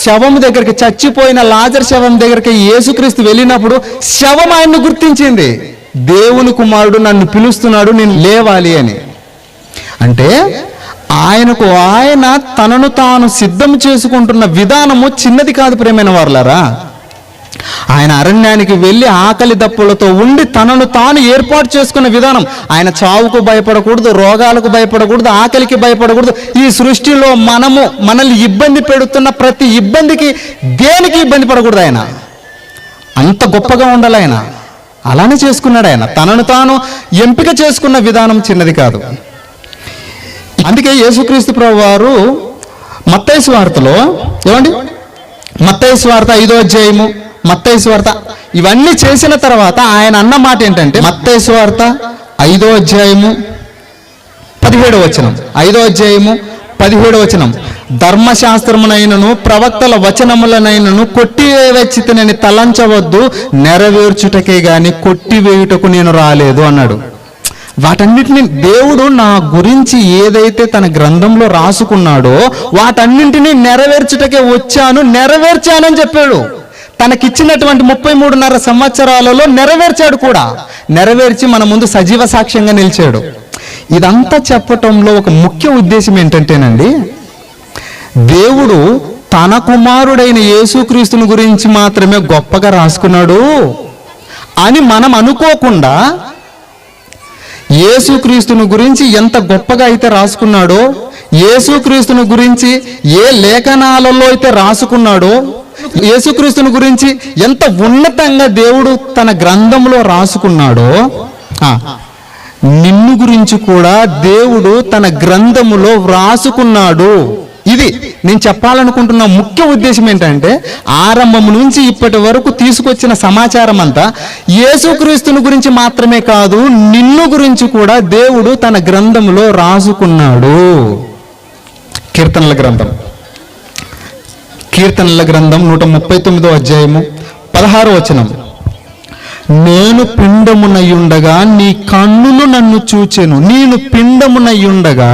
శవం దగ్గరికి, చచ్చిపోయిన లాజర్ శవం దగ్గరికి యేసుక్రీస్తు వెళ్ళినప్పుడు శవం ఆయన్ని గుర్తించింది. దేవుని కుమారుడు నన్ను పిలుస్తున్నాడు, నేను లేవాలి అని. అంటే ఆయన తనను తాను సిద్ధం చేసుకుంటున్న విధానము చిన్నది కాదు ప్రియమైన వారలారా. ఆయన అరణ్యానికి వెళ్ళి ఆకలి దప్పులతో ఉండి తనను తాను ఏర్పాటు చేసుకున్న విధానం. ఆయన చావుకు భయపడకూడదు, రోగాలకు భయపడకూడదు, ఆకలికి భయపడకూడదు. ఈ సృష్టిలో మనల్ని ఇబ్బంది పెడుతున్న ప్రతి ఇబ్బందికి, దేనికి ఇబ్బంది పడకూడదు. ఆయన అంత గొప్పగా ఉండాలి. ఆయన అలానే చేసుకున్నాడు. ఆయన తనను తాను ఎంపిక చేసుకున్న విధానం చిన్నది కాదు. అందుకే యేసుక్రీస్తు ప్రభువారు మత్తయి సువార్తలో, ఏమండి, మత్తయి సువార్త 5వ అధ్యాయము, మత్తయి సువార్త ఇవన్నీ చేసిన తర్వాత ఆయన అన్న మాట ఏంటంటే, మత్తయి సువార్త 5వ అధ్యాయము 17వ వచనం, 5వ అధ్యాయము 17వ వచనం, ధర్మశాస్త్రమునైనను ప్రవక్తల వచనములనైనను కొట్టివేయవచ్చితనని తలంచవద్దు, నెరవేర్చుటకే గాని కొట్టివేయుటకు నేను రాలేదు అన్నాడు. వాటన్నిటిని దేవుడు నా గురించి ఏదైతే తన గ్రంథంలో రాసుకున్నాడో వాటన్నింటినీ నెరవేర్చుటకే వచ్చాను, నెరవేర్చానని చెప్పాడు. తనకిచ్చినటువంటి 33.5 సంవత్సరాలలో నెరవేర్చాడు కూడా. నెరవేర్చి మన ముందు సజీవ సాక్ష్యంగా నిలిచాడు. ఇదంతా చెప్పటంలో ఒక ముఖ్య ఉద్దేశం ఏంటంటేనండి, దేవుడు తన కుమారుడైన యేసుక్రీస్తుని గురించి మాత్రమే గొప్పగా రాసుకున్నాడు అని మనం అనుకోకుండా, యేసుక్రీస్తుని గురించి ఎంత గొప్పగా అయితే రాసుకున్నాడో, యేసుక్రీస్తుని గురించి ఏ లేఖనాలలో అయితే రాసుకున్నాడో, యేసుక్రీస్తుని గురించి ఎంత ఉన్నతంగా దేవుడు తన గ్రంథంలో రాసుకున్నాడో, నిన్ను గురించి కూడా దేవుడు తన గ్రంథములో వ్రాసుకున్నాడు. ఇది నేను చెప్పాలనుకుంటున్న ముఖ్య ఉద్దేశం ఏంటంటే, ఆరంభం నుంచి ఇప్పటి వరకు తీసుకొచ్చిన సమాచారం అంతా యేసుక్రీస్తుని గురించి మాత్రమే కాదు, నిన్ను గురించి కూడా దేవుడు తన గ్రంథంలో రాసుకున్నాడు. కీర్తనల గ్రంథం 139వ అధ్యాయము 16వ వచనం. నేను పిండమునయుండగా నీ కన్నులు నన్ను చూచెను. నేను పిండమునయుండగా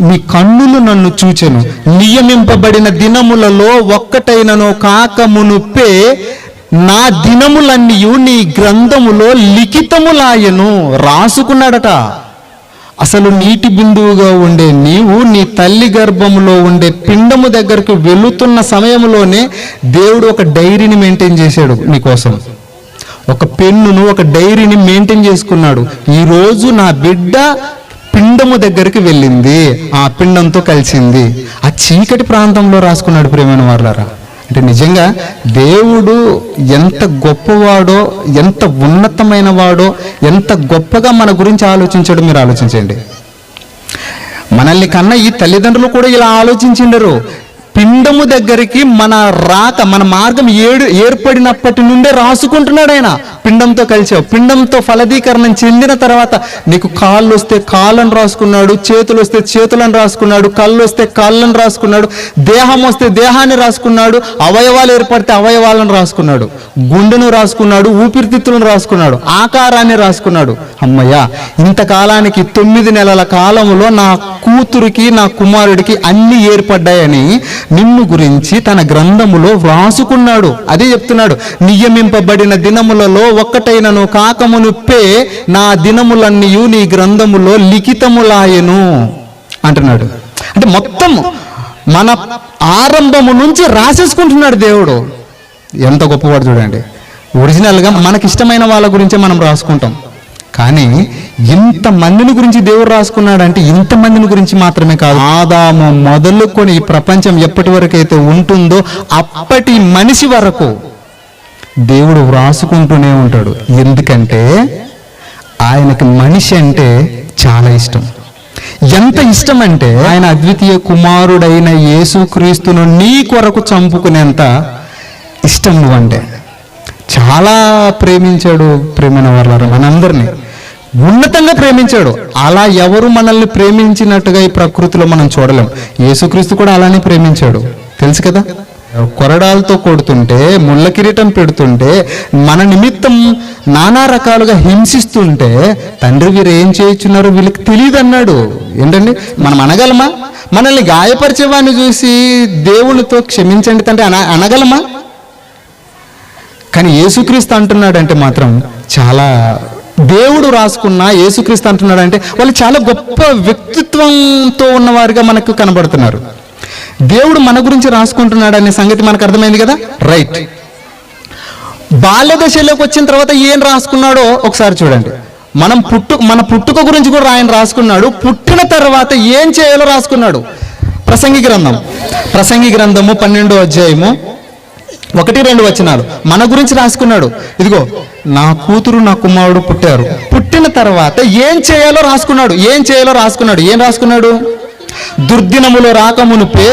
నీ కన్నులు నన్ను చూచెను. నియమింపబడిన దినములలో ఒక్కటైనను కాకమునుపే నా దినములన్నీ నీ గ్రంథములో లిఖితములాయను. రాసుకున్నాడట. అసలు నీటి బిందువుగా ఉండే నీవు నీ తల్లి గర్భములో ఉండే పిండము దగ్గరకు వెళుతున్న సమయంలోనే దేవుడు ఒక డైరీని మెయింటైన్ చేశాడు నీకోసం. ఒక పెన్నును, ఒక డైరీని మెయింటైన్ చేసుకున్నాడు. ఈరోజు నా బిడ్డ పిండము దగ్గరికి వెళ్ళింది, ఆ పిండంతో కలిసింది. ఆ చీకటి ప్రాంతంలో రాసుకున్నాడు. ప్రియమైన వారలారా, అంటే నిజంగా దేవుడు ఎంత గొప్పవాడో, ఎంత ఉన్నతమైన వాడో, ఎంత గొప్పగా మన గురించి ఆలోచించాడో మీరు ఆలోచించండి. మనల్ని కన్నా ఈ తల్లిదండ్రులు కూడా ఇలా ఆలోచించిండరు. పిండము దగ్గరికి మన మార్గం ఏర్పడినప్పటి నుండే రాసుకుంటున్నాడు ఆయన. పిండంతో కలిసావు, పిండంతో ఫలదీకరణం చెందిన తర్వాత నీకు కాళ్ళు వస్తే కాళ్ళను రాసుకున్నాడు, చేతులు వస్తే చేతులను రాసుకున్నాడు, కళ్ళు వస్తే కాళ్ళను రాసుకున్నాడు, దేహం వస్తే దేహాన్ని రాసుకున్నాడు, అవయవాలు ఏర్పడితే అవయవాలను రాసుకున్నాడు, గుండెను రాసుకున్నాడు, ఊపిరితిత్తులను రాసుకున్నాడు, ఆకారాన్ని రాసుకున్నాడు. అమ్మయ్యా, ఇంతకాలానికి 9 నెలల కాలంలో నా కూతురికి నా కుమారుడికి అన్ని ఏర్పడ్డాయని నిన్ను గురించి తన గ్రంథములో వ్రాసుకున్నాడు. అదే చెప్తున్నాడు, నియమింపబడిన దినములలో ఒక్కటైనను కాకమునుపే నా దినములన్నీ నీ గ్రంథములో లిఖితములాయెను అంటున్నాడు. అంటే మొత్తం మన ఆరంభము నుంచి రాసేసుకుంటున్నాడు దేవుడు. ఎంత గొప్పవాడు చూడండి. ఒరిజినల్గా మనకిష్టమైన వాళ్ళ గురించే మనం రాసుకుంటాం, కానీ ఇంతమందిని గురించి దేవుడు రాసుకున్నాడంటే ఇంతమందిని గురించి మాత్రమే కాదు, ఆదాము మొదలుకొని ఈ ప్రపంచం ఎప్పటి వరకు అయితే ఉంటుందో అప్పటి మనిషి వరకు దేవుడు వ్రాసుకుంటూనే ఉంటాడు. ఎందుకంటే ఆయనకి మనిషి అంటే చాలా ఇష్టం. ఎంత ఇష్టం అంటే ఆయన అద్వితీయ కుమారుడైన యేసుక్రీస్తును నీ కొరకు చంపుకునేంత ఇష్టం నువ్వంటే. చాలా ప్రేమించాడు. ప్రేమైన వారలారా, మనందరినీ ఉన్నతంగా ప్రేమించాడు. అలా ఎవరు మనల్ని ప్రేమించినట్టుగా ఈ ప్రకృతిలో మనం చూడలేం. యేసుక్రీస్తు కూడా అలానే ప్రేమించాడు, తెలుసు కదా. కొరడాలతో కొడుతుంటే, ముళ్ళ కిరీటం పెడుతుంటే, మన నిమిత్తం నానా రకాలుగా హింసిస్తుంటే, తండ్రి వీరు ఏం చేయించున్నారో వీళ్ళకి తెలియదు అన్నాడు. ఏంటండి, మనం అనగలమా? మనల్ని గాయపరిచేవాడిని చూసి దేవునితో క్షమించండి తండ్రి అనగలమా? కానీ యేసుక్రీస్తు అంటున్నాడంటే మాత్రం చాలా, దేవుడు రాసుకున్న యేసుక్రీస్తు అంటున్నాడంటే వాళ్ళు చాలా గొప్ప వ్యక్తిత్వంతో ఉన్నవారుగా మనకు కనబడుతున్నారు. దేవుడు మన గురించి రాసుకుంటున్నాడు అనే సంగతి మనకు అర్థమైంది కదా. రైట్. బాల్య దశలోకి వచ్చిన తర్వాత ఏం రాసుకున్నాడో ఒకసారి చూడండి. మన పుట్టుక గురించి కూడా ఆయన రాసుకున్నాడు. పుట్టిన తర్వాత ఏం చేయాలో రాసుకున్నాడు. ప్రసంగి గ్రంథము 12వ అధ్యాయము 1-2 వచనాలు మన గురించి రాసుకున్నాడు. ఇదిగో నా కూతురు నా కుమారుడు పుట్టారు. పుట్టిన తర్వాత ఏం చేయాలో రాసుకున్నాడు. ఏం రాసుకున్నాడు? దుర్దినములు రాకమునుపే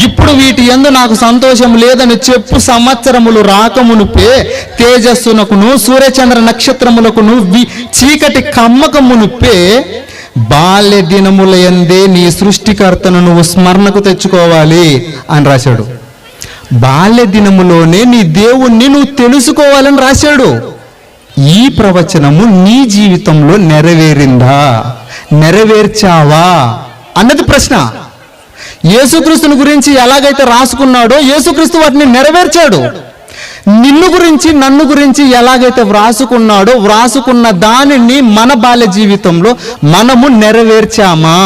ఇప్పుడు వీటి యందు నాకు సంతోషం లేదని చెప్పు సంవత్సరములు రాకమునుపే తేజస్సునకును సూర్యచంద్ర నక్షత్రములకును చీకటి కమ్మకమునుపే బాల్య దినముల యందే నీ సృష్టికర్తను నువ్వు స్మరణకు తెచ్చుకోవాలి అని రాశాడు. బాల్య దినములోనే నీ దేవుణ్ణి నువ్వు తెలుసుకోవాలని రాశాడు. ఈ ప్రవచనము నీ జీవితంలో నెరవేర్చావా అన్నది ప్రశ్న. యేసుక్రీస్తుని గురించి ఎలాగైతే రాసుకున్నాడో యేసుక్రీస్తు వాటిని నెరవేర్చాడు. నిన్ను గురించి నన్ను గురించి ఎలాగైతే వ్రాసుకున్నాడో వ్రాసుకున్న దానిని మన బాల్య జీవితంలో మనము నెరవేర్చామా?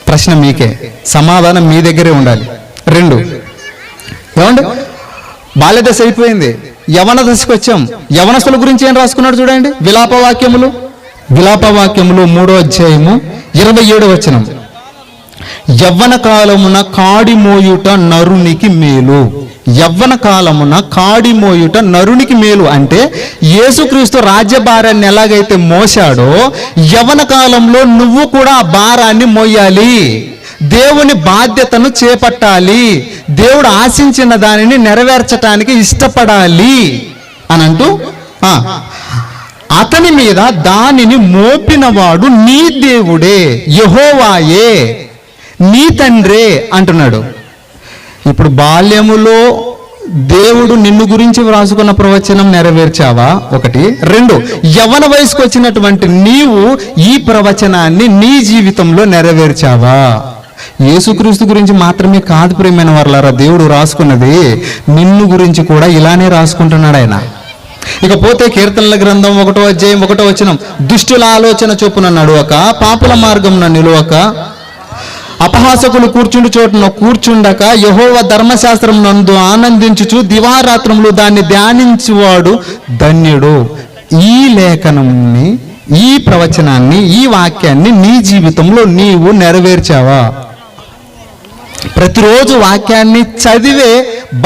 ప్రశ్న మీకే, సమాధానం మీ దగ్గరే ఉండాలి. 2, ఏమండి, బాల్య దశ అయిపోయింది, యవన దశకు వచ్చాం. యవనస్తుల గురించి ఏం రాసుకున్నాడు చూడండి. విలాపవాక్యములు 3వ అధ్యాయము 27వ వచనం. యవ్వన కాలమున కాడి మోయుట నరునికి మేలు. యవ్వన కాలమున కాడి మోయుట నరునికి మేలు అంటే యేసుక్రీస్తు రాజ్యభారాన్ని ఎలాగైతే మోసాడో యవ్వన కాలంలో నువ్వు కూడా ఆ భారాన్ని మోయాలి. దేవుని బాధ్యతను చేపట్టాలి. దేవుడు ఆశించిన దానిని నెరవేర్చటానికి ఇష్టపడాలి అని అంటూ అతని మీద దానిని మోపినవాడు నీ దేవుడే, యెహోవాయే, నీ తండ్రే అంటున్నాడు. ఇప్పుడు బాల్యములో దేవుడు నిన్ను గురించి వ్రాసుకున్న ప్రవచనం నెరవేర్చావా? 1. 2, యవ్వన వయసుకు వచ్చినటువంటి నీవు ఈ ప్రవచనాన్ని నీ జీవితంలో నెరవేర్చావా? యేసుక్రీస్తు గురించి మాత్రమే కాదు ప్రియమైన వారలారా దేవుడు రాసుకున్నది, నిన్ను గురించి కూడా ఇలానే రాసుకుంటున్నాడు ఆయన. ఇకపోతే కీర్తనల గ్రంథం 1వ అధ్యాయం 1వ వచనం. దుష్టుల ఆలోచన చొప్పున నడువక, పాపుల మార్గమున నిలువక, అపహాసకులు కూర్చుండు చోటున కూర్చుండక, యెహోవా ధర్మశాస్త్రం నందు ఆనందించుచు దివారాత్రములు దాన్ని ధ్యానించువాడు ధన్యుడు. ఈ లేఖనాన్ని, ఈ ప్రవచనాన్ని, ఈ వాక్యాన్ని నీ జీవితంలో నీవు నెరవేర్చావా? ప్రతిరోజు వాక్యాన్ని చదివే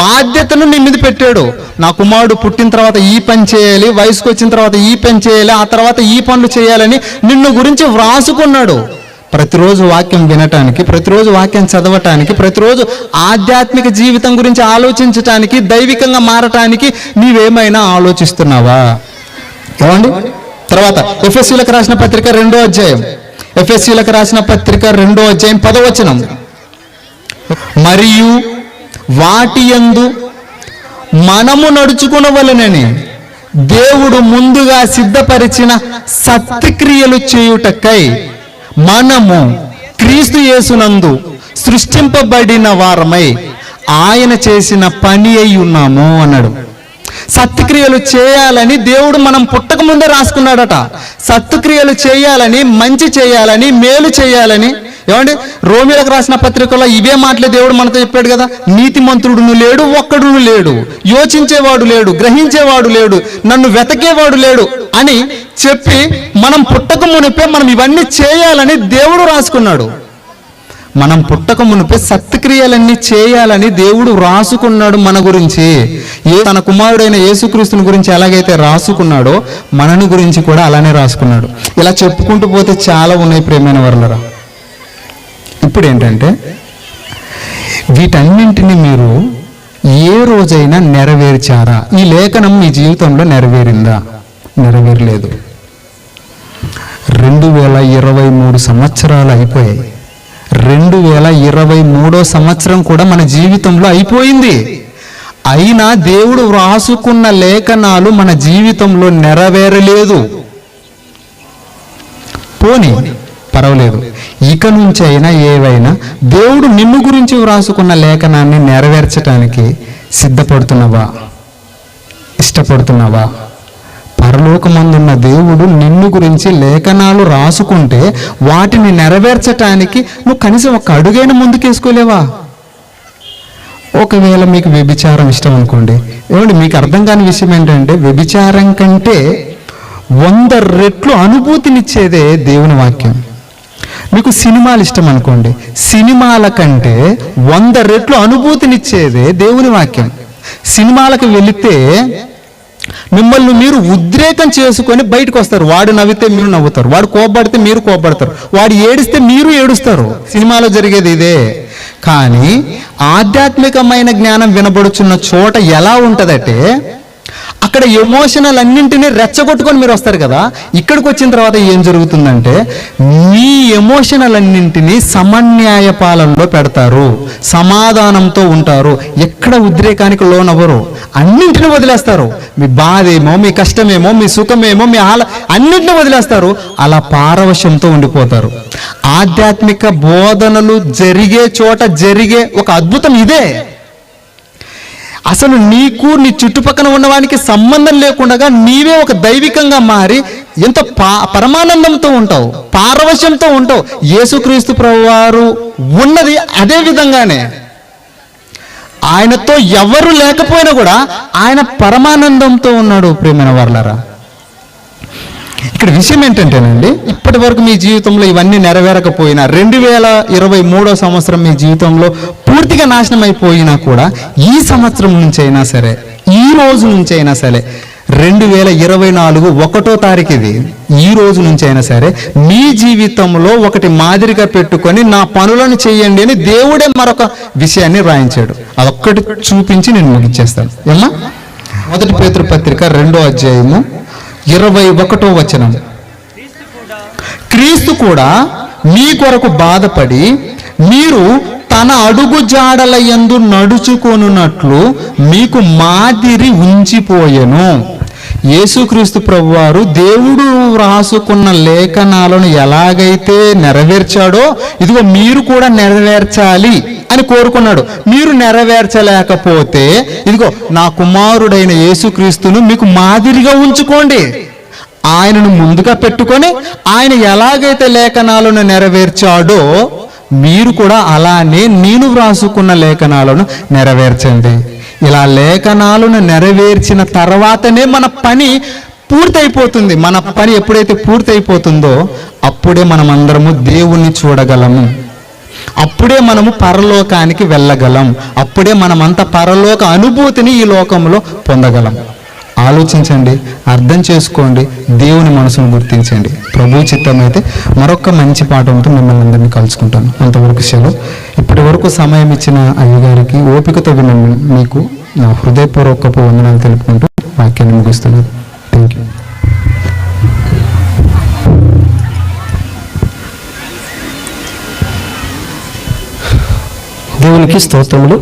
బాధ్యతను నీ మీద పెట్టాడు. నా కుమారుడు పుట్టిన తర్వాత ఈ పని చేయాలి, వయసుకు వచ్చిన తర్వాత ఈ పని చేయాలి, ఆ తర్వాత ఈ పనులు చేయాలని నిన్ను గురించి వ్రాసుకున్నాడు. ప్రతిరోజు వాక్యం వినటానికి, ప్రతిరోజు వాక్యం చదవటానికి, ప్రతిరోజు ఆధ్యాత్మిక జీవితం గురించి ఆలోచించటానికి, దైవికంగా మారటానికి నీవేమైనా ఆలోచిస్తున్నావా? ఏమండి? తర్వాత ఎఫెసీయులకు రాసిన పత్రిక 2వ అధ్యాయం. ఎఫెసీయులకు రాసిన పత్రిక 2వ అధ్యాయం 10వ వచనం. మరియు వాటి యందు మనము నడుచుకునవలెనని దేవుడు ముందుగా సిద్ధపరిచిన సత్క్రియలు చేయుటకై మనము క్రీస్తు యేసునందు సృష్టింపబడిన వారమై ఆయన చేసిన పని అయి ఉన్నాము అన్నాడు. సత్క్రియలు చేయాలని దేవుడు మనం పుట్టక ముందే రాసుకున్నాడట. సత్క్రియలు చేయాలని, మంచి చేయాలని, మేలు చేయాలని. ఏమండి, రోమీలకు రాసిన పత్రికలో ఇవే మాటలే దేవుడు మనతో చెప్పాడు కదా. నీతిమంతుడును లేడు, ఒక్కడును లేడు, యోచించేవాడు లేడు, గ్రహించేవాడు లేడు, నన్ను వెతకేవాడు లేడు అని చెప్పి మనం పుట్టక మునిపే మనం ఇవన్నీ చేయాలని దేవుడు రాసుకున్నాడు. మనం పుట్టక మునిపే సత్క్రియలన్నీ చేయాలని దేవుడు రాసుకున్నాడు మన గురించి. తన కుమారుడైన యేసుక్రీస్తుని గురించి ఎలాగైతే రాసుకున్నాడో మనని గురించి కూడా అలానే రాసుకున్నాడు. ఇలా చెప్పుకుంటూ పోతే చాలా ఉన్నాయి ప్రియమైన వారలారా. ఇప్పుడు ఏంటంటే, వీటన్నింటినీ మీరు ఏ రోజైనా నెరవేర్చారా? ఈ లేఖనం మీ జీవితంలో నెరవేరిందా? నెరవేరలేదు. 2023 సంవత్సరాలు అయిపోయాయి. 2023వ సంవత్సరం కూడా మన జీవితంలో అయిపోయింది. అయినా దేవుడు వ్రాసుకున్న లేఖనాలు మన జీవితంలో నెరవేరలేదు. పోనీ పర్వాలేదు, ఇక నుంచి అయినా ఏవైనా దేవుడు నిన్ను గురించి వ్రాసుకున్న లేఖనాన్ని నెరవేర్చడానికి సిద్ధపడుతున్నావా? ఇష్టపడుతున్నావా? పరలోకమందున్న దేవుడు నిన్ను గురించి లేఖనాలు రాసుకుంటే వాటిని నెరవేర్చటానికి నువ్వు కనీసం ఒక అడుగైనా ముందుకేసుకోలేవా? ఒకవేళ మీకు వ్యభిచారం ఇష్టం అనుకోండి, ఏమండి, మీకు అర్థం కాని విషయం ఏంటంటే, వ్యభిచారం కంటే 100 రెట్లు అనుభూతినిచ్చేదే దేవుని వాక్యం. మీకు సినిమాలు ఇష్టం అనుకోండి, సినిమాల కంటే 100 రెట్లు అనుభూతినిచ్చేదే దేవుని వాక్యం. సినిమాలకు వెళితే మిమ్మల్ని మీరు ఉద్రేకం చేసుకొని బయటకు వస్తారు. వాడు నవ్వితే మీరు నవ్వుతారు, వాడు కోపడితే మీరు కోపడతారు, వాడు ఏడిస్తే మీరు ఏడుస్తారు. సినిమాలో జరిగేది ఇదే. కానీ ఆధ్యాత్మికమైన జ్ఞానం వినబడుచున్న చోట ఎలా ఉంటుందంటే, అక్కడ ఎమోషనల్ అన్నింటినీ రెచ్చగొట్టుకొని మీరు వస్తారు కదా. ఇక్కడికి వచ్చిన తర్వాత ఏం జరుగుతుందంటే, మీ ఎమోషనల్ అన్నింటినీ సమన్యాయ పాలనలో పెడతారు, సమాధానంతో ఉంటారు, ఎక్కడ ఉద్రేకానికి లోనవ్వరు, అన్నింటినీ వదిలేస్తారు. మీ బాధ ఏమో, మీ కష్టమేమో, మీ సుఖమేమో, మీ అన్నింటినీ వదిలేస్తారు. అలా పారవశ్యంతో ఉండిపోతారు. ఆధ్యాత్మిక బోధనలు జరిగే చోట జరిగే ఒక అద్భుతం ఇదే. అసలు నీకు నీ చుట్టుపక్కల ఉన్నవానికి సంబంధం లేకుండా నీవే ఒక దైవికంగా మారి ఎంత పరమానందంతో ఉంటావు, పారవశ్యంతో ఉంటావు. యేసుక్రీస్తు ప్రభువారు ఉన్నది అదే విధంగానే. ఆయనతో ఎవరు లేకపోయినా కూడా ఆయన పరమానందంతో ఉన్నాడు. ప్రియమైన వారలారా, ఇక్కడ విషయం ఏంటంటేనండి, ఇప్పటి వరకు మీ జీవితంలో ఇవన్నీ నెరవేరకపోయినా 2023 సంవత్సరం మీ జీవితంలో పూర్తిగా నాశనం అయిపోయినా కూడా ఈ సంవత్సరం నుంచి అయినా సరే, ఈ రోజు నుంచి అయినా సరే, 2024 1వ తారీఖు ఇది, ఈ రోజు నుంచి అయినా సరే మీ జీవితంలో ఒకటి మాదిరిగా పెట్టుకొని నా పనులను చేయండి అని దేవుడే మరొక విషయాన్ని రాయించాడు. అదొక్కటి చూపించి నేను ముగించేస్తాను. ఏమా? 1 పేతురు పత్రిక 2వ అధ్యాయము 21వ వచనం. క్రీస్తు కూడా మీ కొరకు బాధపడి మీరు తన అడుగు జాడల యందు నడుచుకొనున్నట్లు మీకు మాదిరి ఉంచిపోయెను. యేసుక్రీస్తు ప్రభువారు దేవుడు వ్రాసుకున్న లేఖనాలను ఎలాగైతే నెరవేర్చాడో ఇదిగో మీరు కూడా నెరవేర్చాలి అని కోరుకున్నాడు. మీరు నెరవేర్చలేకపోతే ఇదిగో నా కుమారుడైన యేసుక్రీస్తును మీకు మాదిరిగా ఉంచుకోండి. ఆయనను ముందుగా పెట్టుకొని ఆయన ఎలాగైతే లేఖనాలను నెరవేర్చాడో మీరు కూడా అలానే నేను వ్రాసుకున్న లేఖనాలను నెరవేర్చండి. ఇలా లేఖనాలను నెరవేర్చిన తర్వాతనే మన పని పూర్తయిపోతుంది. మన పని ఎప్పుడైతే పూర్తయిపోతుందో అప్పుడే మనం అందరము దేవుణ్ణి చూడగలము, అప్పుడే మనము పరలోకానికి వెళ్ళగలం, అప్పుడే మనమంతా పరలోక అనుభూతిని ఈ లోకంలో పొందగలం. ఆలోచించండి, అర్థం చేసుకోండి, దేవుని మనసును గుర్తించండి. ప్రభు చిత్తమైతే మరొక మంచి పాఠంతో మిమ్మల్ని అందరినీ కలుసుకుంటాను. అంతవరకు సెలవు. ఇప్పటి వరకు సమయం ఇచ్చిన అయ్యగారికి, ఓపికతో విన్న మీకు నా హృదయపూర్వకపు వందనాలు తెలుపుకుంటూ వాక్యాన్ని ముగిస్తున్నాను. Thank you. దేవునికి స్తోత్రములు.